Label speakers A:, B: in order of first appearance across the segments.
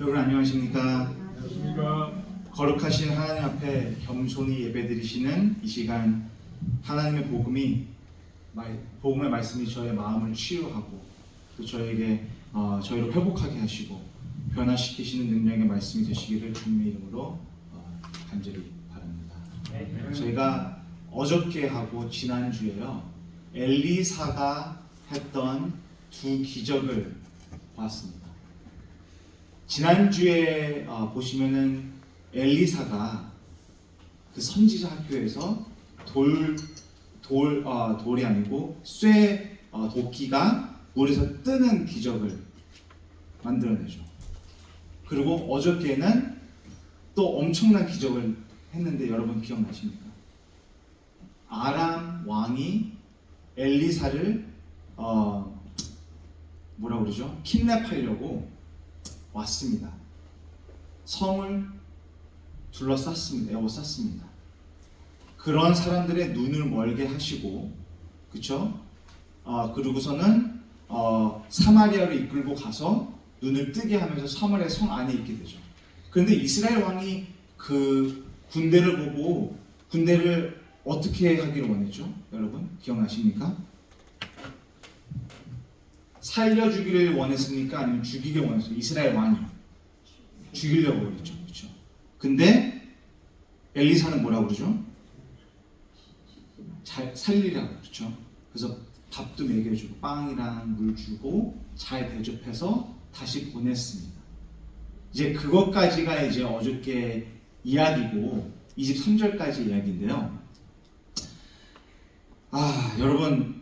A: 여러분 안녕하십니까?
B: 안녕하십니까?
A: 거룩하신 하나님 앞에 겸손히 예배드리시는 이 시간, 하나님의 복음의 말씀이 저의 마음을 치유하고 또 저희를 회복하게 하시고 변화시키시는 능력의 말씀이 되시기를 주님의 이름으로 간절히 바랍니다. 저희가 어저께 하고 지난주에요, 엘리사가 했던 두 기적을 봤습니다. 지난주에 보시면은 엘리사가 그 선지자 학교에서 돌이 아니고 도끼가 물에서 뜨는 기적을 만들어내죠. 그리고 어저께는 또 엄청난 기적을 했는데 여러분 기억나십니까? 아람 왕이 엘리사를 뭐라고 그러죠? 킨랩하려고 왔습니다. 성을 에워쌌습니다. 그런 사람들의 눈을 멀게 하시고, 그쵸? 그리고서는 사마리아로 이끌고 가서 눈을 뜨게 하면서 사마리아 성 안에 있게 되죠. 그런데 이스라엘 왕이 그 군대를 보고 군대를 어떻게 하기를 원했죠? 여러분 기억나십니까? 살려주기를 원했습니까? 아니면 죽이기를 원했어요? 이스라엘 왕이 죽이려고 그랬죠. 그렇죠? 근데 엘리사는 뭐라고 그러죠? 잘 살리라고 그렇죠? 그래서 밥도 먹여주고 빵이랑 물 주고 잘 대접해서 다시 보냈습니다. 이제 그것까지가 이제 어저께 이야기고 23절까지 이야기인데요. 여러분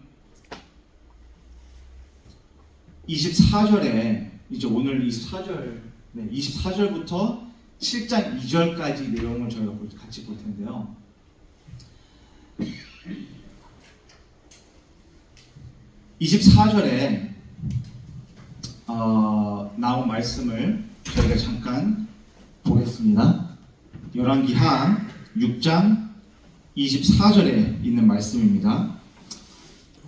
A: 24절에 이제 오늘 24절부터 7장 2절까지 내용을 저희가 같이 볼 텐데요. 24절에 나온 말씀을 저희가 잠깐 보겠습니다. 열왕기하 6장 24절에 있는 말씀입니다.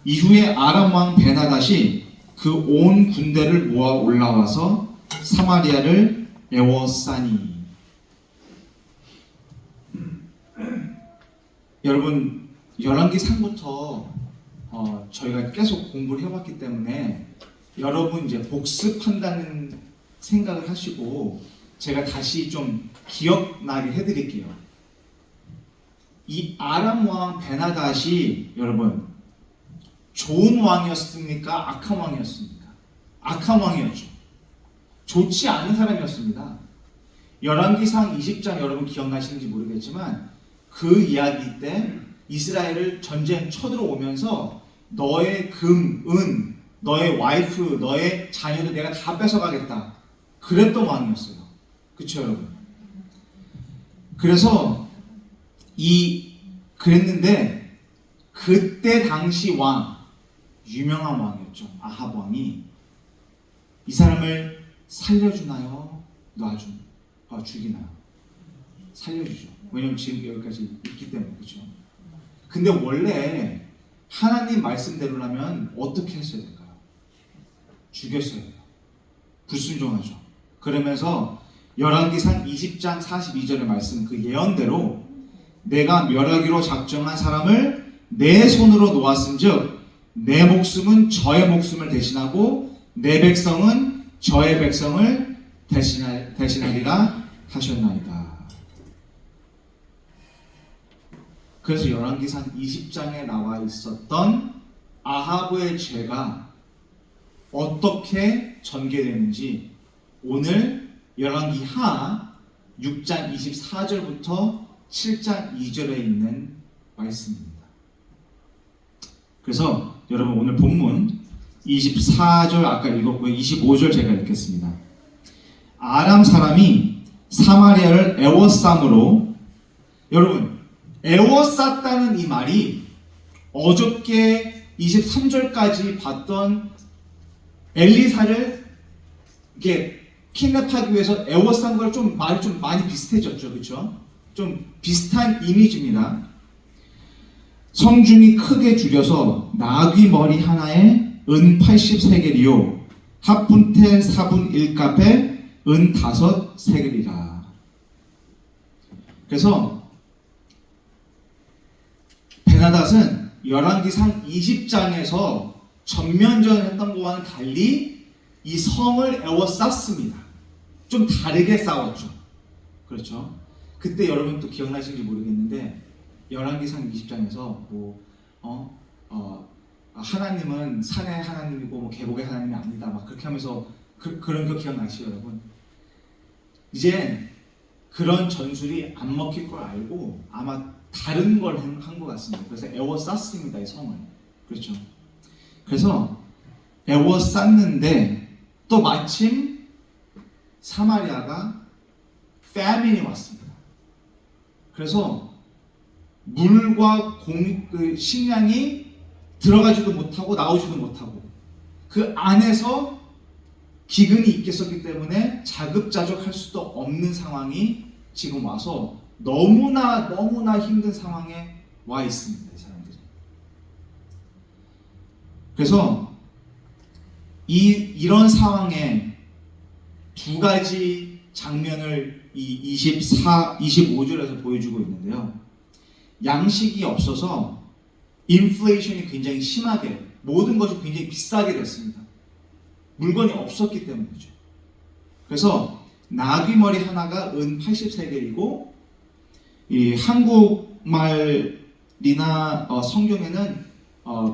A: 이후에 아람 왕 베나닷이 그 온 군대를 모아 올라와서 사마리아를 에워싸니. 여러분 열왕기상부터 저희가 계속 공부를 해왔기 때문에 여러분 이제 복습한다는 생각을 하시고 제가 다시 좀 기억나게 해드릴게요. 이 아람 왕 베나닷이 여러분 좋은 왕이었습니까? 악한 왕이었습니까? 악한 왕이었죠. 좋지 않은 사람이었습니다. 열왕기상 20장 여러분 기억나시는지 모르겠지만 그 이야기 때 이스라엘을 전쟁 쳐들어오면서 너의 금, 은, 너의 와이프, 너의 자녀를 내가 다 뺏어가겠다. 그랬던 왕이었어요. 그쵸 여러분? 그래서 그랬는데 그때 당시 왕, 유명한 왕이었죠. 아합 왕이 이 사람을 살려주나요? 죽이나요? 살려주죠. 왜냐면 지금 여기까지 있기 때문에. 그렇죠? 근데 원래 하나님 말씀대로라면 어떻게 했어야 될까요? 죽였어야 돼요. 불순종하죠. 그러면서 열왕기상 20장 42절의 말씀 그 예언대로 내가 멸하기로 작정한 사람을 내 손으로 놓았은즉 내 목숨은 저의 목숨을 대신하고 내 백성은 저의 백성을 대신하리라 하셨나이다. 그래서 열왕기상 20장에 나와 있었던 아합의 죄가 어떻게 전개되는지 오늘 열왕기하 6장 24절부터 7장 2절에 있는 말씀입니다. 그래서 여러분 오늘 본문 24절 아까 읽었고요. 25절 제가 읽겠습니다. 아람 사람이 사마리아를 에워싸므로, 여러분 에워쌌다는 이 말이 어저께 23절까지 봤던 엘리사를 이렇게 킨랩하기 위해서 에워싼 걸 말이 좀 많이 비슷해졌죠. 그렇죠? 좀 비슷한 이미지입니다. 성중이 크게 줄여서 나귀 머리 하나에 은 80세겔이요 합분태 4분 1값에 은 5세겔이라. 그래서 베나닷은 열왕기상 20장에서 전면전 했던 것과는 달리 이 성을 에워쌌습니다. 좀 다르게 싸웠죠. 그렇죠? 그때 여러분 또 기억나시는지 모르겠는데 열왕기상 20장에서 하나님은 산의 하나님이고 계곡의 하나님이 아니다 막 그렇게 하면서 그런 거 기억나시죠 여러분? 이제 그런 전술이 안 먹힐 걸 알고 아마 다른 걸 한 것 같습니다. 그래서 에워쌌습니다 이 성을. 그렇죠? 그래서 에워쌌는데 또 마침 사마리아가 패민이 왔습니다. 그래서 물과 식량이 들어가지도 못하고 나오지도 못하고 그 안에서 기근이 있겠었기 때문에 자급자족할 수도 없는 상황이 지금 와서 너무나 힘든 상황에 와 있습니다. 이 사람들이. 그래서 이런 상황에 두 가지 장면을 이 24, 25절에서 보여주고 있는데요. 양식이 없어서 인플레이션이 굉장히 심하게, 모든 것이 굉장히 비싸게 됐습니다. 물건이 없었기 때문이죠. 그래서 나귀머리 하나가 은 80세겔이고, 이 한국말이나 성경에는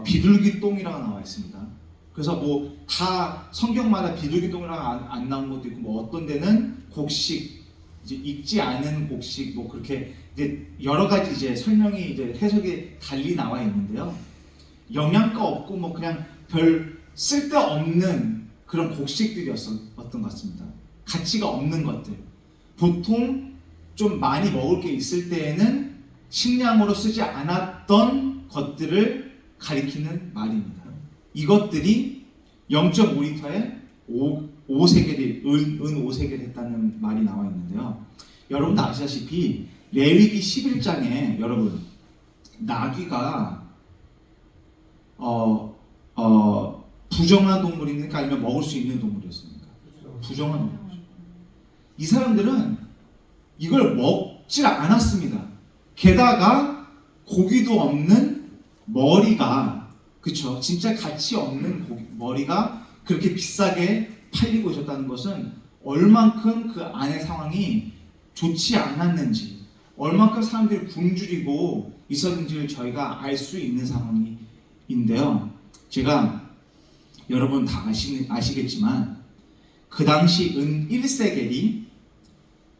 A: 비둘기 똥이라고 나와 있습니다. 그래서 뭐 다 성경마다 비둘기 똥이라고 안 나온 것도 있고, 뭐 어떤 데는 곡식, 이제 읽지 않은 곡식, 뭐 그렇게 이제 여러 가지 이제 설명이 이제 해석이 달리 나와 있는데요. 영양가 없고 뭐 그냥 별 쓸데없는 그런 곡식들이었던 것 같습니다. 가치가 없는 것들. 보통 좀 많이 먹을 게 있을 때에는 식량으로 쓰지 않았던 것들을 가리키는 말입니다. 이것들이 0.5리터에 5세겔이 은 5세겔 했다는 말이 나와 있는데요. 여러분도 아시다시피 레위기 11장에 여러분 나귀가 부정한 동물입니까? 아니면 먹을 수 있는 동물이었습니까? 부정한 동물이죠. 이 사람들은 이걸 먹지 않았습니다. 게다가 고기도 없는 머리가, 그쵸? 진짜 가치 없는 머리가 그렇게 비싸게 팔리고 있었다는 것은 얼만큼 그 안의 상황이 좋지 않았는지, 얼만큼 사람들이 굶주리고 있었는지를 저희가 알 수 있는 상황인데요. 제가 여러분 다 아시겠지만 그 당시 은 1세겔이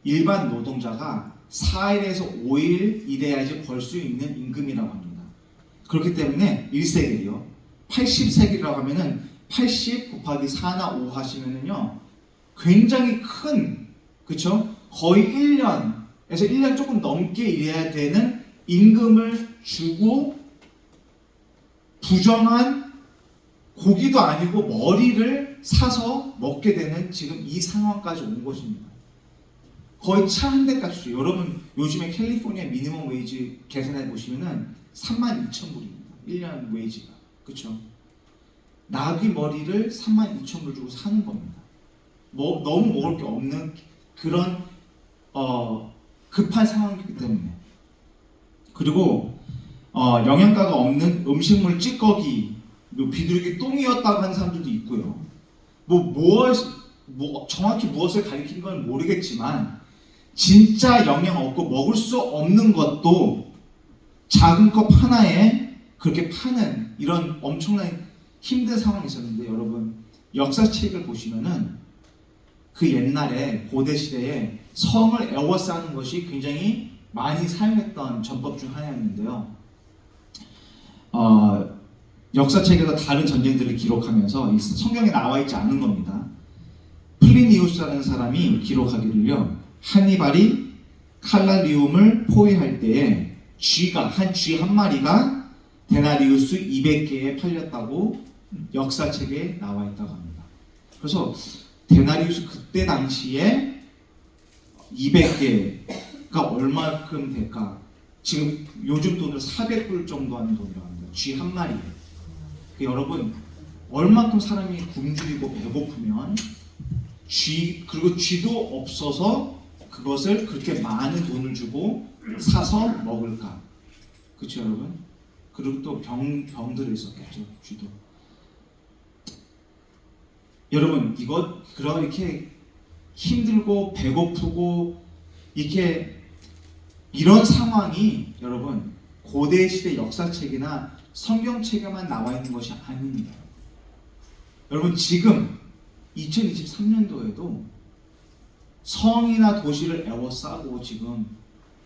A: 일반 노동자가 4일에서 5일 일해야지 벌 수 있는 임금이라고 합니다. 그렇기 때문에 1세겔이요. 80세겔이라고 하면은 80 곱하기 4나 5 하시면은요. 굉장히 큰, 그쵸? 거의 1년에서 1년 조금 넘게 일해야 되는 임금을 주고 부정한 고기도 아니고 머리를 사서 먹게 되는 지금 이 상황까지 온 것입니다. 거의 차 한 대 값이죠. 여러분 요즘에 캘리포니아 미니멈 웨이지 계산해 보시면은 32,000불입니다. 1년 웨이지가. 그쵸? 나귀 머리를 32,000불 주고 사는 겁니다. 너무 먹을 게 없는 그런 급한 상황이기 때문에. 그리고 영양가가 없는 음식물 찌꺼기, 비둘기 똥이었다고 하는 사람들도 있고요. 정확히 무엇을 가리킨 건 모르겠지만 진짜 영양 없고 먹을 수 없는 것도 작은 컵 하나에 그렇게 파는 이런 엄청난 힘든 상황이 있었는데, 여러분 역사책을 보시면은 그 옛날에 고대 시대에 성을 에워싸는 것이 굉장히 많이 사용했던 전법 중 하나였는데요. 역사책에서 다른 전쟁들을 기록하면서 성경에 나와 있지 않은 겁니다. 플리니우스라는 사람이 기록하기를요, 한니발이 칼라리움을 포위할 때에 쥐 한 마리가 데나리우스 200개에 팔렸다고 역사책에 나와 있다고 합니다. 그래서 데나리우스 그때 당시에 200개가 얼마큼 될까? 지금 요즘 돈으로 400불 정도 하는 돈이라고 합니다. 쥐 한 마리에. 여러분 얼마큼 사람이 굶주리고 배고프면 그리고 쥐도 없어서 그것을 그렇게 많은 돈을 주고 사서 먹을까? 그렇죠, 여러분? 그리고 또 병들이 있었겠죠, 쥐도. 여러분 이렇게 힘들고 배고프고 이런 상황이 여러분 고대 시대 역사책이나 성경책에만 나와 있는 것이 아닙니다. 여러분 지금 2023년도에도 성이나 도시를 에워싸고 지금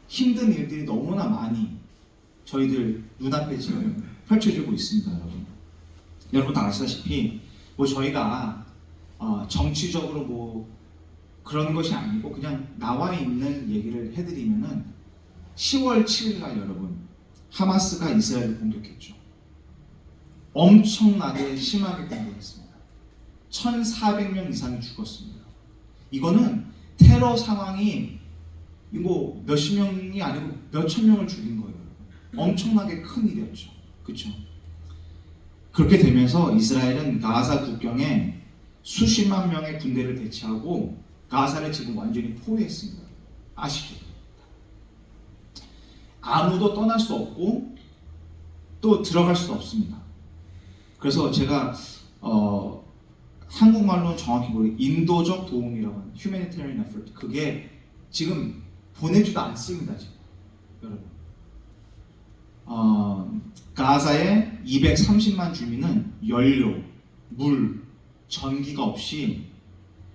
A: 힘든 일들이 너무나 많이 저희들 눈앞에 지금 펼쳐지고 있습니다. 여러분 다 아시다시피 저희가 정치적으로 그런 것이 아니고 그냥 나와 있는 얘기를 해드리면은 10월 7일날 여러분 하마스가 이스라엘을 공격했죠. 엄청나게 심하게 공격했습니다. 1,400명 이상이 죽었습니다. 이거는 테러 상황이 몇십 명이 아니고 몇천 명을 죽인 거예요. 엄청나게 큰 일이었죠. 그렇죠? 그렇게 되면서 이스라엘은 가자 국경에 수십만 명의 군대를 대치하고 가사를 지금 완전히 포위했습니다. 아시죠? 아무도 떠날 수 없고 또 들어갈 수도 없습니다. 그래서 제가 한국말로는 정확히 인도적 도움이라고 하는 humanitarian effort, 그게 지금 보내지도 않습니다. 지금 여러분, 가사의 230만 주민은 연료, 물, 전기가 없이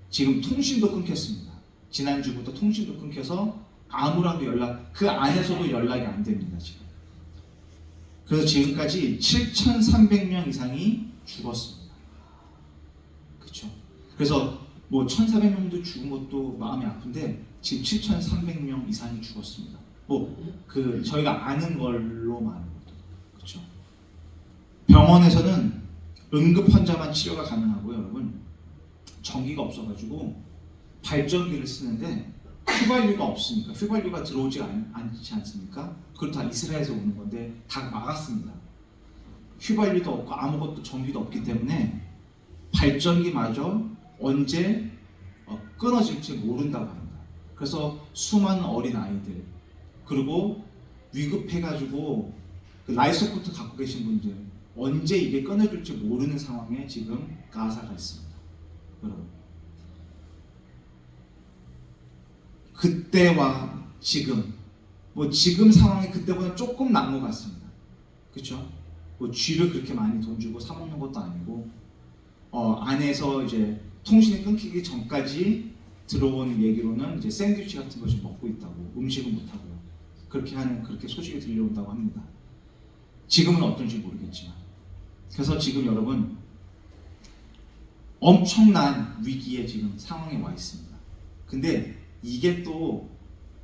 A: 지금 통신도 끊겼습니다. 지난주부터 통신도 끊겨서 아무랑도 그 안에서도 연락이 안 됩니다. 지금. 그래서 지금까지 7,300명 이상이 죽었습니다. 그렇죠? 그래서 뭐 1,400명도 죽은 것도 마음이 아픈데 지금 7,300명 이상이 죽었습니다. 저희가 아는 걸로만, 그렇죠? 병원에서는 응급 환자만 치료가 가능하고요, 여러분. 전기가 없어가지고 발전기를 쓰는데 휘발유가 없으니까, 휘발유가 들어오지 않지 않습니까? 그걸 다 이스라엘에서 오는 건데 다 막았습니다. 휘발유도 없고 아무것도 전기도 없기 때문에 발전기마저 언제 끊어질지 모른다고 합니다. 그래서 수많은 어린 아이들, 그리고 위급해가지고 라이프 서포트 갖고 계신 분들, 언제 이게 끊어질지 모르는 상황에 지금 가사가 있습니다. 여러분, 그때와 지금, 지금 상황이 그때보다 조금 나은 것 같습니다. 그렇죠? 쥐를 그렇게 많이 돈 주고 사 먹는 것도 아니고, 안에서 이제 통신이 끊기기 전까지 들어온 얘기로는 이제 샌드위치 같은 거 좀 먹고 있다고, 음식은 못 하고요. 그렇게 소식이 들려온다고 합니다. 지금은 어떤지 모르겠지만. 그래서 지금 여러분, 엄청난 위기에 지금 상황에 와 있습니다. 근데 이게 또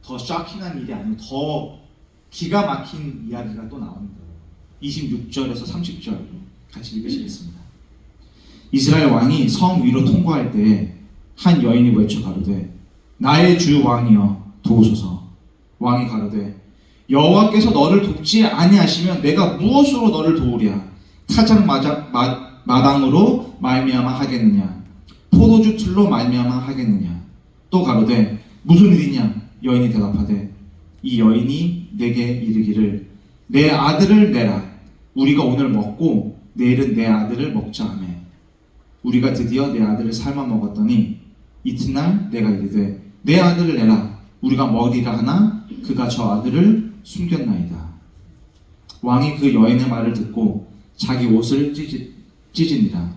A: 더 쇼킹한 일이 아니고 더 기가 막힌 이야기가 또 나옵니다. 26절에서 30절 같이 읽으시겠습니다. 이스라엘 왕이 성 위로 통과할 때에 한 여인이 외쳐 가로되 나의 주 왕이여 도우소서. 왕이 가로되 여호와께서 너를 돕지 아니하시면 내가 무엇으로 너를 도우랴? 타작 마당으로 말미암아 하겠느냐? 포도주 틀로 말미암아 하겠느냐? 또 가로되 무슨 일이냐? 여인이 대답하되 이 여인이 내게 이르기를 내 아들을 내라. 우리가 오늘 먹고 내일은 내 아들을 먹자 하며 우리가 드디어 내 아들을 삶아 먹었더니 이튿날 내가 이르되 내 아들을 내라. 우리가 먹으리라 하나 그가 저 아들을 숨겼나이다. 왕이 그 여인의 말을 듣고 자기 옷을 찢으니라.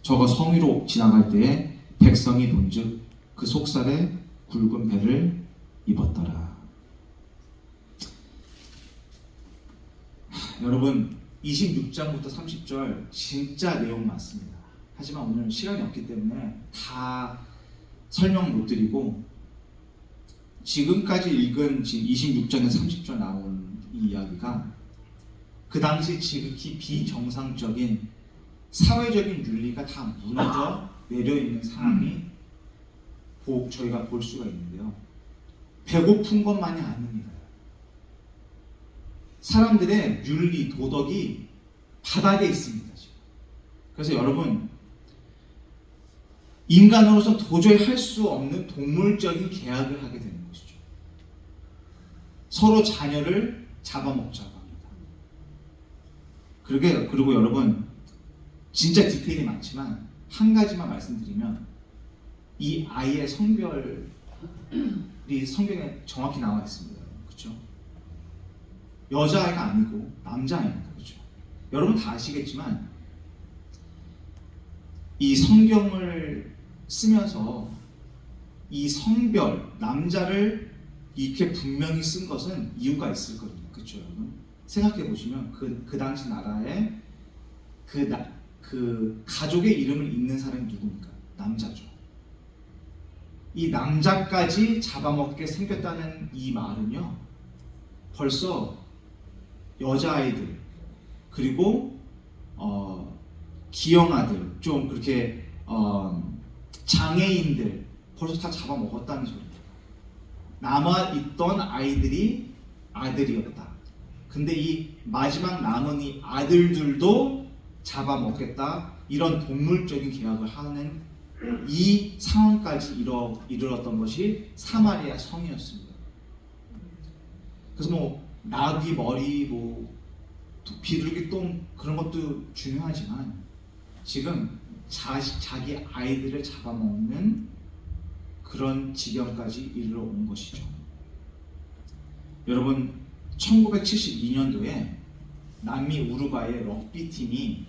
A: 저가 성 위로 지나갈 때에 백성이 본즉 그 속살에 굵은 배를 입었더라. 여러분, 26장부터 30절 진짜 내용 많습니다. 하지만 오늘 시간이 없기 때문에 다 설명 못 드리고, 지금까지 읽은 지금 26장에서 30절 나온 이 이야기가 그 당시 지극히 비정상적인 사회적인 윤리가 다 무너져 내려있는 상황이 저희가 볼 수가 있는데요. 배고픈 것만이 아닙니다. 사람들의 윤리, 도덕이 바닥에 있습니다. 지금. 그래서 여러분, 인간으로서 도저히 할 수 없는 동물적인 계약을 하게 되는 것이죠. 서로 자녀를 잡아먹자고 합니다. 그리고 여러분, 진짜 디테일이 많지만 한 가지만 말씀드리면, 이 아이의 성별이 성경에 정확히 나와 있습니다. 그렇죠? 여자아이가 아니고 남자아이입니다. 그렇죠? 여러분 다 아시겠지만 이 성경을 쓰면서 이 성별, 남자를 이렇게 분명히 쓴 것은 이유가 있을 거거든요. 그렇죠, 여러분? 생각해 보시면 그 당시 나라에 그 가족의 이름을 잇는 사람이 누굽니까? 남자죠. 이 남자까지 잡아먹게 생겼다는 이 말은요, 벌써 여자아이들, 그리고 기형아들, 좀 그렇게 장애인들 벌써 다 잡아먹었다는 소리입니다. 남아있던 아이들이 아들이었다. 근데 이 마지막 남은 이 아들들도 잡아먹겠다 이런 동물적인 계약을 하는 이 상황까지 이르렀던 것이 사마리아 성이었습니다. 그래서 뭐 나귀 머리, 뭐 비둘기 똥 그런 것도 중요하지만 지금 자기 아이들을 잡아먹는 그런 지경까지 이르러 온 것이죠. 여러분 1972년도에 남미 우루과이의 럭비 팀이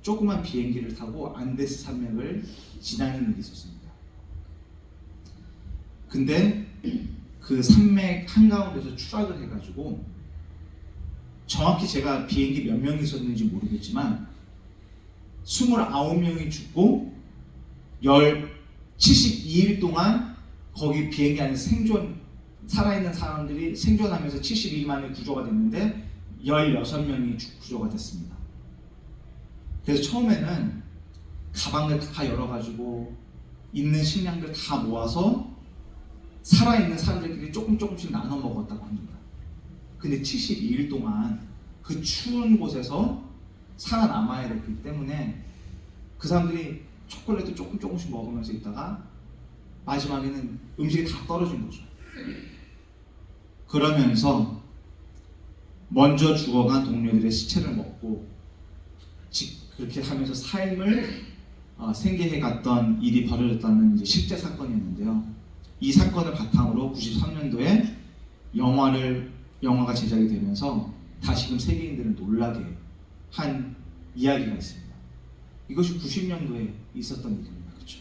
A: 조그만 비행기를 타고 안데스 산맥을 지나는 일이 있었습니다. 근데 그 산맥 한가운데서 추락을 해가지고 정확히 제가 비행기 몇 명이 있었는지 모르겠지만 29명이 죽고 72일 동안 거기 비행기 안에서 살아있는 사람들이 생존하면서 72일 만에 구조가 됐는데 16명이 구조가 됐습니다. 그래서 처음에는 가방을 다 열어가지고 있는 식량들 다 모아서 살아있는 사람들끼리 조금씩 나눠 먹었다고 합니다. 근데 72일 동안 그 추운 곳에서 살아남아야 됐기 때문에 그 사람들이 초콜릿도 조금씩 먹으면서 있다가 마지막에는 음식이 다 떨어진 거죠. 그러면서 먼저 죽어간 동료들의 시체를 먹고 그렇게 하면서 삶을 생계해 갔던 일이 벌어졌다는 이제 실제 사건이었는데요. 이 사건을 바탕으로 93년도에 영화가 제작이 되면서 다시금 세계인들을 놀라게 한 이야기가 있습니다. 이것이 90년도에 있었던 일입니다. 그렇죠?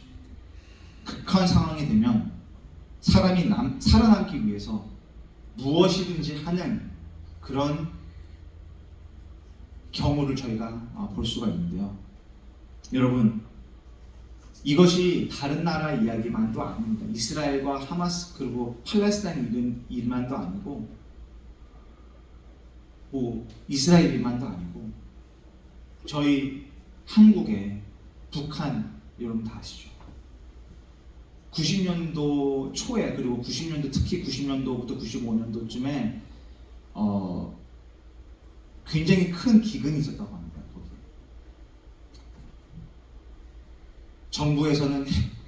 A: 극한 상황이 되면 사람이 살아남기 위해서 무엇이든지 하는 그런 경우를 저희가 볼 수가 있는데요. 여러분, 이것이 다른 나라 이야기만도 아닙니다. 이스라엘과 하마스 그리고 팔레스타인 일만도 아니고 뭐 이스라엘 일만도 아니고 저희 한국의 북한 여러분 다 아시죠? 90년도 초에 그리고 90년도 특히 90년도부터 95년도쯤에 굉장히 큰 기근이 있었다고 합니다. 거기. 정부에서는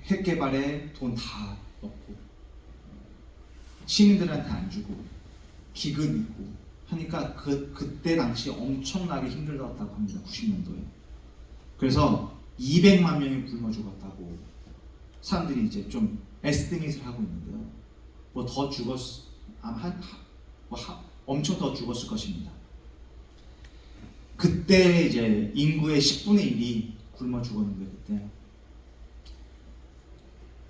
A: 핵 개발에 돈 다 넣고 시민들한테 안 주고 기근 있고 하니까 그때 당시 엄청나게 힘들었다고 합니다. 90년도에. 그래서 200만 명이 굶어 죽었다고 사람들이 이제 좀 에스티메이트를 하고 있는데요. 뭐 더 엄청 더 죽었을 것입니다. 그때 이제 인구의 10분의 1이 굶어 죽었는데 그때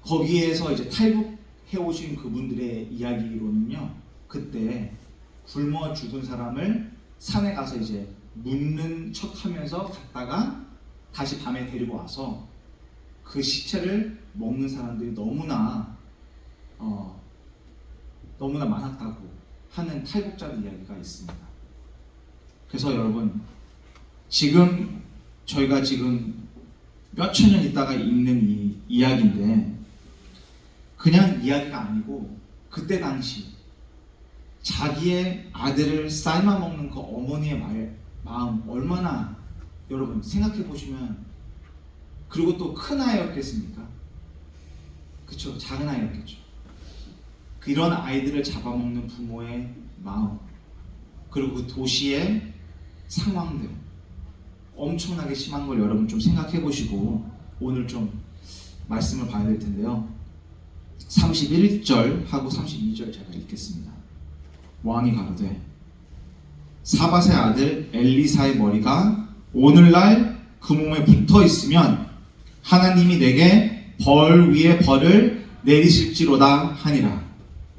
A: 거기에서 이제 탈북해 오신 그분들의 이야기로는요. 그때 굶어 죽은 사람을 산에 가서 이제 묻는 척하면서 갔다가 다시 밤에 데리고 와서 그 시체를 먹는 사람들이 너무나 많았다고 하는 탈북자들 이야기가 있습니다. 그래서 여러분 저희가 지금 몇천 년 있다가 읽는 이 이야기인데 그냥 이야기가 아니고 그때 당시 자기의 아들을 삶아 먹는 그 어머니의 마음 얼마나 여러분 생각해 보시면 그리고 또 큰 아이였겠습니까? 그쵸? 작은 아이였겠죠. 이런 아이들을 잡아먹는 부모의 마음 그리고 그 도시의 상황들 엄청나게 심한 걸 여러분 좀 생각해 보시고 오늘 좀 말씀을 봐야 될 텐데요. 31절하고 32절 제가 읽겠습니다. 왕이 가로되 사밧의 아들 엘리사의 머리가 오늘날 그 몸에 붙어 있으면 하나님이 내게 벌 위에 벌을 내리실지로다 하니라.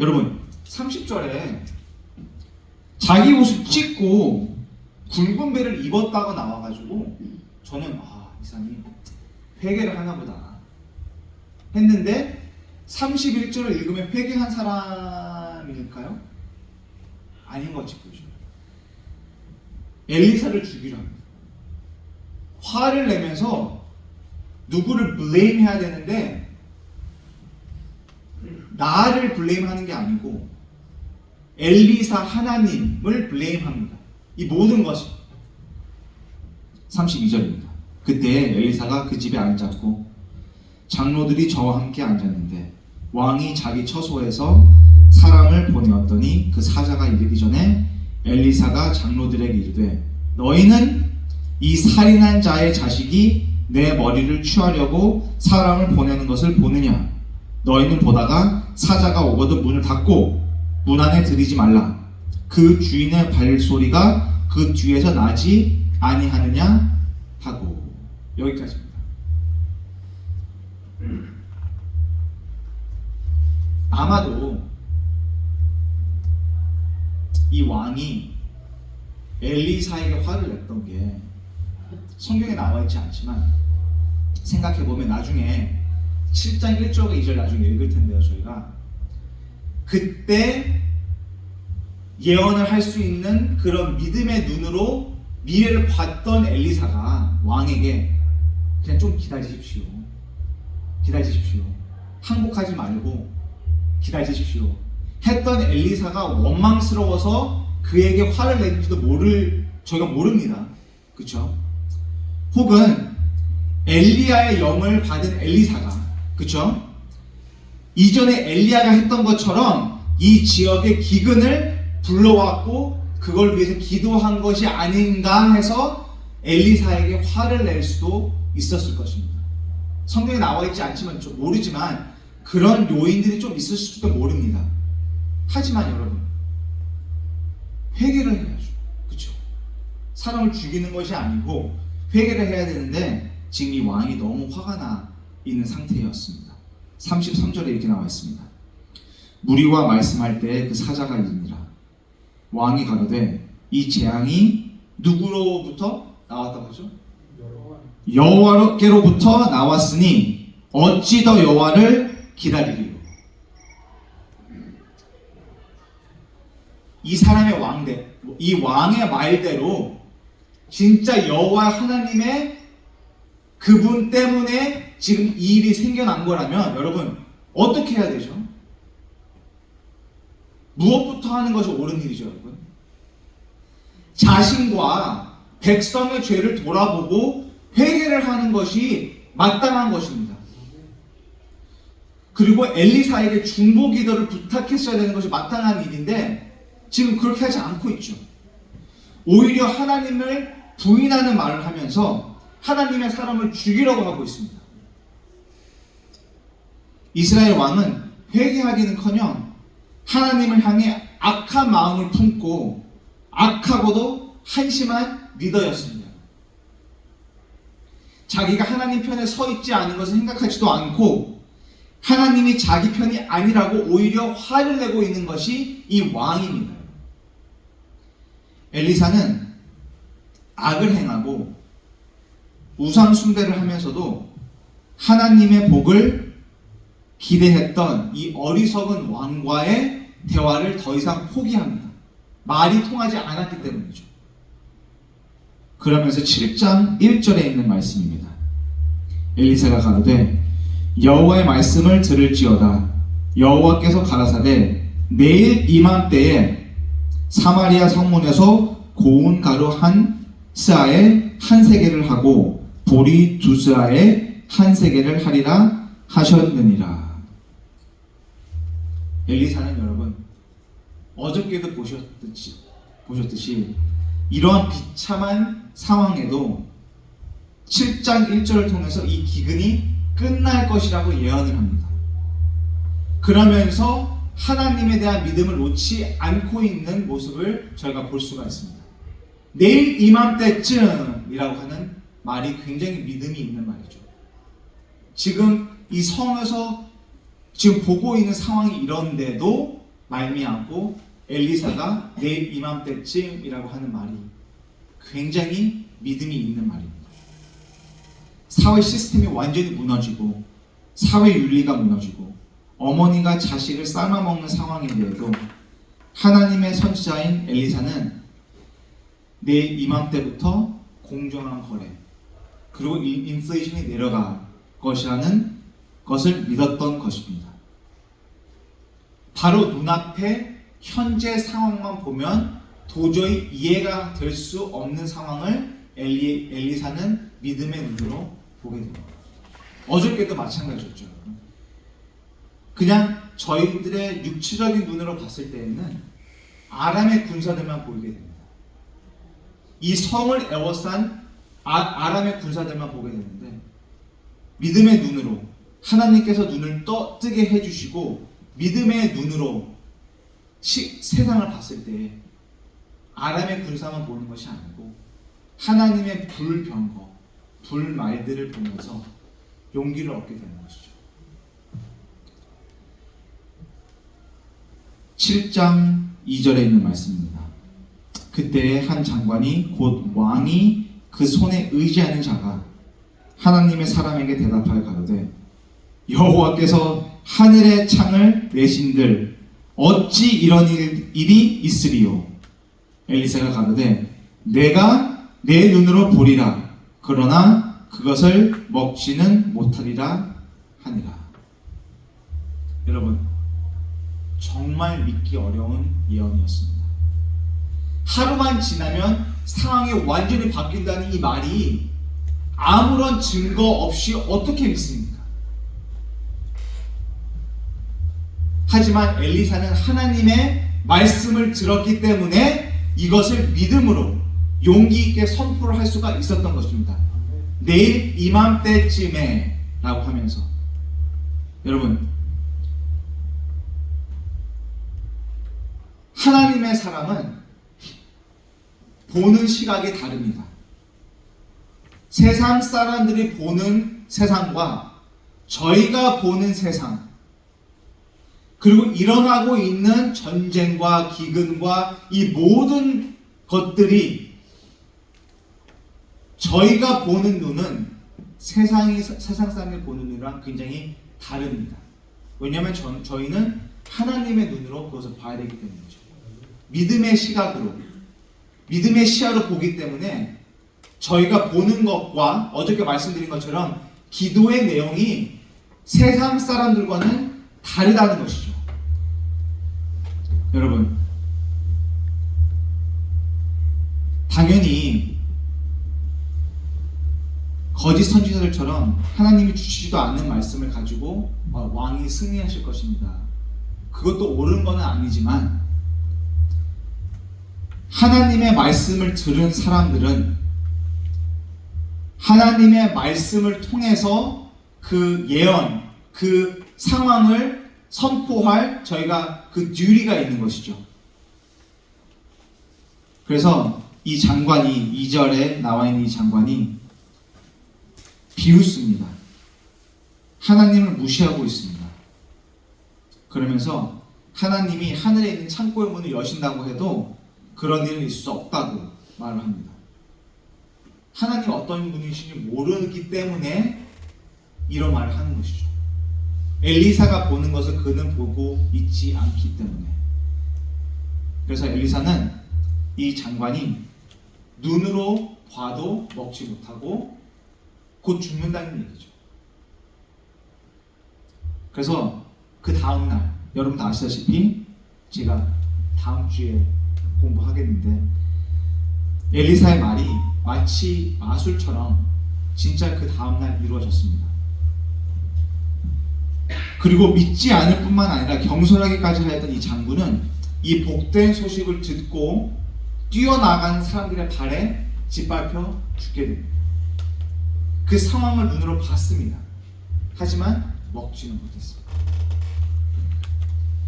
A: 여러분 30절에 자기 옷을 찢고 굵은 배를 입었다가 나와가지고 저는 이 사람이 회개를 하나보다 했는데 31절을 읽으면 회개한 사람일까요? 아닌 것 같이 보여줘요. 엘리사를 죽이려 합니다. 화를 내면서 누구를 블레임 해야 되는데 나를 블레임하는 게 아니고 엘리사 하나님을 블레임합니다. 이 모든 것이 32절입니다. 그때 엘리사가 그 집에 앉았고 장로들이 저와 함께 앉았는데 왕이 자기 처소에서 사람을 보내었더니 그 사자가 이르기 전에 엘리사가 장로들에게 이르되 너희는 이 살인한 자의 자식이 내 머리를 취하려고 사람을 보내는 것을 보느냐? 너희는 보다가 사자가 오거든 문을 닫고 문 안에 들이지 말라. 그 주인의 발소리가 그 뒤에서 나지 아니하느냐 하고. 여기까지입니다. 아마도 이 왕이 엘리사에게 화를 냈던 게 성경에 나와 있지 않지만 생각해보면 나중에 7장 1절과 2절 나중에 읽을 텐데요. 저희가 그때 예언을 할 수 있는 그런 믿음의 눈으로 미래를 봤던 엘리사가 왕에게 그냥 좀 기다리십시오. 항복하지 말고 기다리십시오. 했던 엘리사가 원망스러워서 그에게 화를 냈는지도 저희가 모릅니다. 그쵸? 혹은 엘리야의 영을 받은 엘리사가, 그쵸? 이전에 엘리야가 했던 것처럼 이 지역의 기근을 불러왔고 그걸 위해서 기도한 것이 아닌가 해서 엘리사에게 화를 낼 수도 있었을 것입니다. 성경에 나와 있지 않지만 좀 모르지만 그런 요인들이 좀 있을지도 모릅니다. 하지만 여러분, 회개를 해야죠. 그렇죠? 사람을 죽이는 것이 아니고 회개를 해야 되는데 지금 이 왕이 너무 화가 나 있는 상태였습니다. 33절에 이렇게 나와 있습니다. 무리와 말씀할 때 그 사자가 이르니라. 왕이 가로되 이 재앙이 누구로부터 나왔다고 하죠? 여호와께로부터 나왔으니 어찌 더 여호와를 기다리리요. 이 사람의 이 왕의 말대로 진짜 여호와 하나님의 그분 때문에 지금 이 일이 생겨난 거라면 여러분 어떻게 해야 되죠? 무엇부터 하는 것이 옳은 일이죠, 여러분? 자신과 백성의 죄를 돌아보고 회개를 하는 것이 마땅한 것입니다. 그리고 엘리사에게 중보 기도를 부탁했어야 되는 것이 마땅한 일인데 지금 그렇게 하지 않고 있죠. 오히려 하나님을 부인하는 말을 하면서 하나님의 사람을 죽이려고 하고 있습니다. 이스라엘 왕은 회개하기는커녕 하나님을 향해 악한 마음을 품고 악하고도 한심한 리더였습니다. 자기가 하나님 편에 서 있지 않은 것을 생각하지도 않고 하나님이 자기 편이 아니라고 오히려 화를 내고 있는 것이 이 왕입니다. 엘리사는 악을 행하고 우상 숭배를 하면서도 하나님의 복을 기대했던 이 어리석은 왕과의 대화를 더 이상 포기합니다. 말이 통하지 않았기 때문이죠. 그러면서 7장 1절에 있는 말씀입니다. 엘리사가 가로되 여호와의 말씀을 들을지어다. 여호와께서 가라사대 내일 이맘때에 사마리아 성문에서 고운 가루 한 스아에 한 세겔을 하고 보리 두 스아에 한 세겔을 하리라 하셨느니라. 엘리사는 여러분 어저께도 보셨듯이 이러한 비참한 상황에도 7장 1절을 통해서 이 기근이 끝날 것이라고 예언을 합니다. 그러면서 하나님에 대한 믿음을 놓지 않고 있는 모습을 저희가 볼 수가 있습니다. 내일 이맘때쯤이라고 하는 말이 굉장히 믿음이 있는 말이죠. 지금 이 성에서 지금 보고 있는 상황이 이런데도 말미암고 엘리사가 내일 이맘때쯤이라고 하는 말이 굉장히 믿음이 있는 말입니다. 사회 시스템이 완전히 무너지고 사회 윤리가 무너지고 어머니가 자식을 삶아먹는 상황인데도 하나님의 선지자인 엘리사는 내일 이맘때부터 공정한 거래 그리고 인플레이션이 내려갈 것이라는 것을 믿었던 것입니다. 바로 눈앞에 현재 상황만 보면 도저히 이해가 될 수 없는 상황을 엘리사는 믿음의 눈으로 보게 됩니다. 어저께도 마찬가지였죠. 그냥 저희들의 육체적인 눈으로 봤을 때에는 아람의 군사들만 보이게 됩니다. 이 성을 에워싼 아람의 군사들만 보게 되는데, 믿음의 눈으로 하나님께서 눈을 뜨게 해주시고 믿음의 눈으로 세상을 봤을 때 아람의 군사만 보는 것이 아니고 하나님의 불병거, 불말들을 보면서 용기를 얻게 되는 것이죠. 7장 2절에 있는 말씀입니다. 그때 한 장관이 곧 왕이 그 손에 의지하는 자가 하나님의 사람에게 대답하여 가로되 여호와께서 하늘의 창을 내신들 어찌 이런 일이 있으리요? 엘리사가 가로되 내가 내 눈으로 보리라. 그러나 그것을 먹지는 못하리라 하니라. 여러분, 정말 믿기 어려운 예언이었습니다. 하루만 지나면 상황이 완전히 바뀐다는 이 말이 아무런 증거 없이 어떻게 믿습니까? 하지만 엘리사는 하나님의 말씀을 들었기 때문에 이것을 믿음으로 용기 있게 선포를 할 수가 있었던 것입니다. 내일 이맘때쯤에 라고 하면서, 여러분, 하나님의 사람은 보는 시각이 다릅니다. 세상 사람들이 보는 세상과 저희가 보는 세상, 그리고 일어나고 있는 전쟁과 기근과 이 모든 것들이 저희가 보는 눈은 세상 사람이 보는 눈이랑 굉장히 다릅니다. 왜냐하면 저희는 하나님의 눈으로 그것을 봐야 되기 때문이죠. 믿음의 시각으로, 믿음의 시야로 보기 때문에 저희가 보는 것과 어저께 말씀드린 것처럼 기도의 내용이 세상 사람들과는 다르다는 것이죠. 여러분, 당연히 거짓 선지자들처럼 하나님이 주시지도 않는 말씀을 가지고 왕이 승리하실 것입니다. 그것도 옳은 건 아니지만 하나님의 말씀을 들은 사람들은 하나님의 말씀을 통해서 그 예언, 그 상황을 선포할 저희가 그 듀리가 있는 것이죠. 그래서 이 장관이, 2절에 나와 있는 이 장관이 비웃습니다. 하나님을 무시하고 있습니다. 그러면서 하나님이 하늘에 있는 창고의 문을 여신다고 해도 그런 일은 있을 수 없다고 말을 합니다. 하나님 어떤 분이신지 모르기 때문에 이런 말을 하는 것이죠. 엘리사가 보는 것을 그는 보고 있지 않기 때문에. 그래서 엘리사는, 이 장관이 눈으로 봐도 먹지 못하고 곧 죽는다는 얘기죠. 그래서 그 다음날, 여러분 다 아시다시피 제가 다음 주에 공부하겠는데, 엘리사의 말이 마치 마술처럼 진짜 그 다음날 이루어졌습니다. 그리고 믿지 않을 뿐만 아니라 경솔하기까지 하였던 이 장군은 이 복된 소식을 듣고 뛰어나가는 사람들의 발에 짓밟혀 죽게 됩니다. 그 상황을 눈으로 봤습니다. 하지만 먹지는 못했습니다.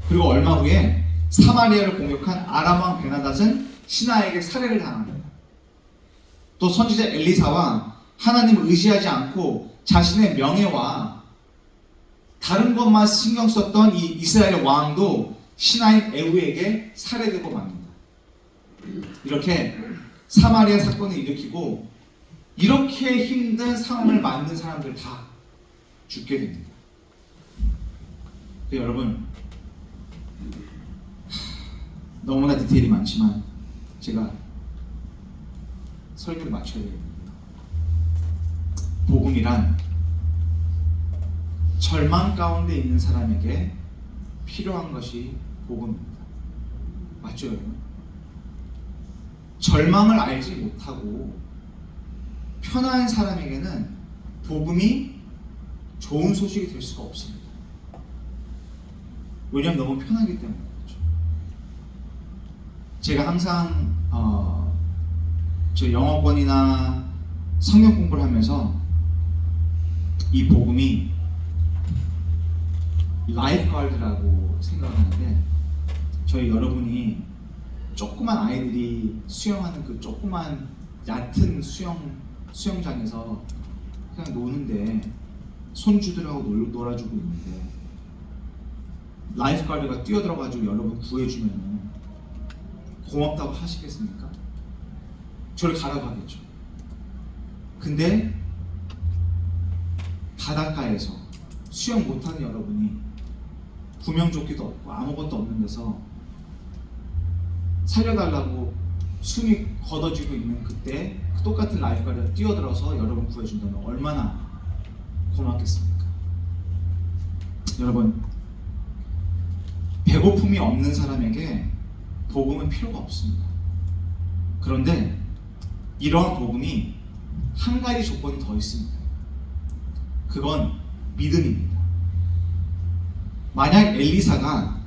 A: 그리고 얼마 후에 사마리아를 공격한 아람 왕 베나닷은 신하에게 살해를 당합니다. 또 선지자 엘리사와 하나님을 의지하지 않고 자신의 명예와 다른 것만 신경 썼던 이 이스라엘 왕도 신하인 에후에게 살해되고 맙니다. 이렇게 사마리아 사건을 일으키고 이렇게 힘든 상황을 만든 사람들 다 죽게 됩니다. 여러분, 너무나 디테일이 많지만 제가 설교를 마쳐야 됩니다. 복음이란 절망 가운데 있는 사람에게 필요한 것이 복음입니다. 맞죠, 여러분? 절망을 알지 못하고 편한 사람에게는 복음이 좋은 소식이 될 수가 없습니다. 왜냐하면 너무 편하기 때문에 그렇죠. 제가 항상 저 영어권이나 성경 공부를 하면서 이 복음이 라이프가드라고 생각을 하는데, 저희 여러분이 조그만 아이들이 수영하는 그 조그만 얕은 수영장에서 그냥 노는데 손주들하고 놀아주고 있는데, 라이프가드가 뛰어들어가지고 여러분 구해주면 고맙다고 하시겠습니까? 저를 가라고 하겠죠. 근데 바닷가에서 수영 못하는 여러분이 구명조끼도 없고 아무것도 없는 데서 살려달라고 숨이 걷어지고 있는 그때 똑같은 라이프가드가 뛰어들어서 여러분 구해준다면 얼마나 고맙겠습니까? 여러분, 배고픔이 없는 사람에게 복음은 필요가 없습니다. 그런데 이러한 복음이 한 가지 조건이 더 있습니다. 그건 믿음입니다. 만약 엘리사가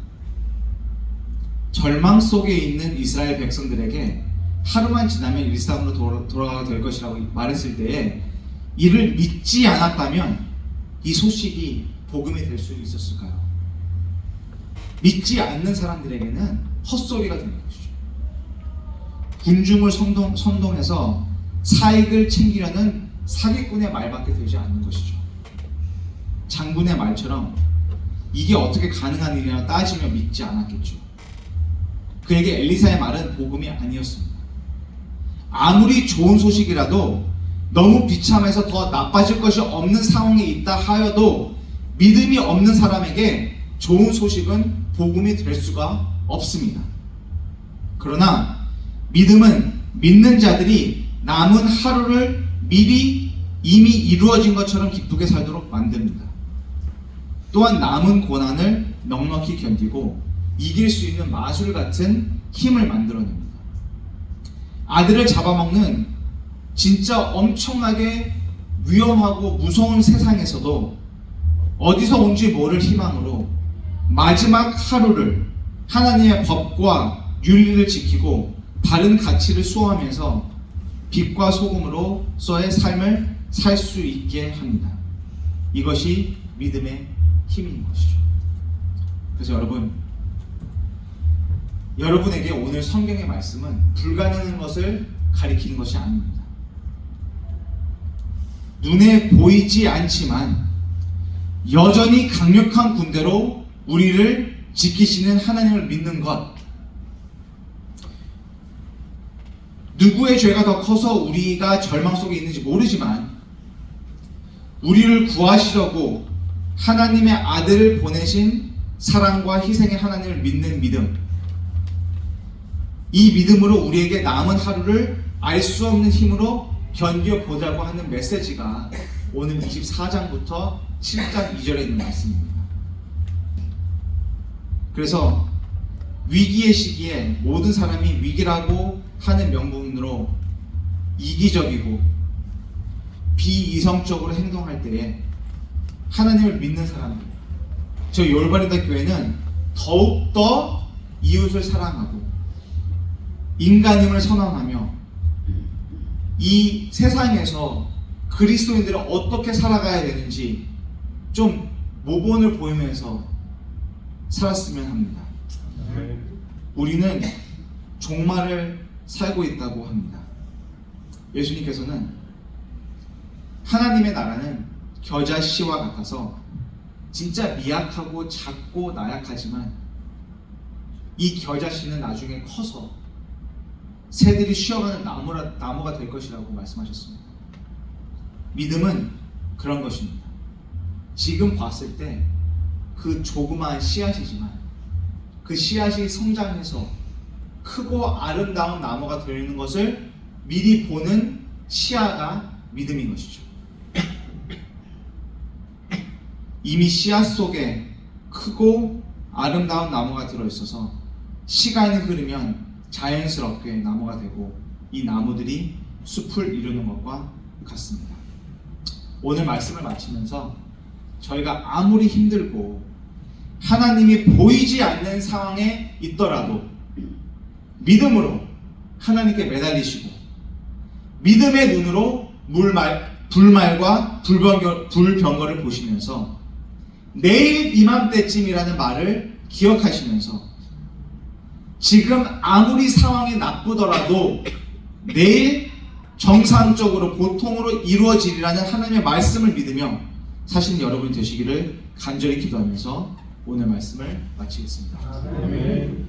A: 절망 속에 있는 이스라엘 백성들에게 하루만 지나면 일상으로 돌아가게 될 것이라고 말했을 때에 이를 믿지 않았다면 이 소식이 복음이 될 수 있었을까요? 믿지 않는 사람들에게는 헛소리가 되는 것이죠. 군중을 선동해서 사익을 챙기려는 사기꾼의 말밖에 되지 않는 것이죠. 장군의 말처럼 이게 어떻게 가능한 일이냐 따지며 믿지 않았겠죠. 그에게 엘리사의 말은 복음이 아니었습니다. 아무리 좋은 소식이라도 너무 비참해서 더 나빠질 것이 없는 상황에 있다 하여도 믿음이 없는 사람에게 좋은 소식은 복음이 될 수가 없습니다. 그러나 믿음은 믿는 자들이 남은 하루를 미리 이미 이루어진 것처럼 기쁘게 살도록 만듭니다. 또한 남은 고난을 넉넉히 견디고 이길 수 있는 마술 같은 힘을 만들어냅니다. 아들을 잡아먹는 진짜 엄청나게 위험하고 무서운 세상에서도 어디서 온지 모를 희망으로 마지막 하루를 하나님의 법과 윤리를 지키고 바른 가치를 수호하면서 빛과 소금으로서의 삶을 살 수 있게 합니다. 이것이 믿음의 힘인 것이죠. 그래서 여러분에게 오늘 성경의 말씀은 불가능한 것을 가리키는 것이 아닙니다. 눈에 보이지 않지만 여전히 강력한 군대로 우리를 지키시는 하나님을 믿는 것, 누구의 죄가 더 커서 우리가 절망 속에 있는지 모르지만 우리를 구하시려고 하나님의 아들을 보내신 사랑과 희생의 하나님을 믿는 믿음, 이 믿음으로 우리에게 남은 하루를 알 수 없는 힘으로 견뎌보자고 하는 메시지가 오늘 24장부터 7장 2절에 있는 말씀입니다. 그래서 위기의 시기에 모든 사람이 위기라고 하는 명분으로 이기적이고 비이성적으로 행동할 때에 하나님을 믿는 사람들, 저희 올바르다 교회는 더욱더 이웃을 사랑하고 인간임을 선언하며 이 세상에서 그리스도인들은 어떻게 살아가야 되는지 좀 모본을 보이면서 살았으면 합니다. 우리는 종말을 살고 있다고 합니다. 예수님께서는 하나님의 나라는 겨자씨와 같아서 진짜 미약하고 작고 나약하지만 이 겨자씨는 나중에 커서 새들이 쉬어가는 나무가 될 것이라고 말씀하셨습니다. 믿음은 그런 것입니다. 지금 봤을 때 그 조그마한 씨앗이지만 그 씨앗이 성장해서 크고 아름다운 나무가 되는 것을 미리 보는 시야가 믿음인 것이죠. 이미 씨앗 속에 크고 아름다운 나무가 들어있어서 시간이 흐르면 자연스럽게 나무가 되고 이 나무들이 숲을 이루는 것과 같습니다. 오늘 말씀을 마치면서 저희가 아무리 힘들고 하나님이 보이지 않는 상황에 있더라도 믿음으로 하나님께 매달리시고 믿음의 눈으로 불말과 불병거를 보시면서 내일 이맘때쯤이라는 말을 기억하시면서 지금 아무리 상황이 나쁘더라도 내일 정상적으로 보통으로 이루어지리라는 하나님의 말씀을 믿으며 사시는 여러분이 되시기를 간절히 기도하면서 오늘 말씀을 마치겠습니다.
B: 아멘.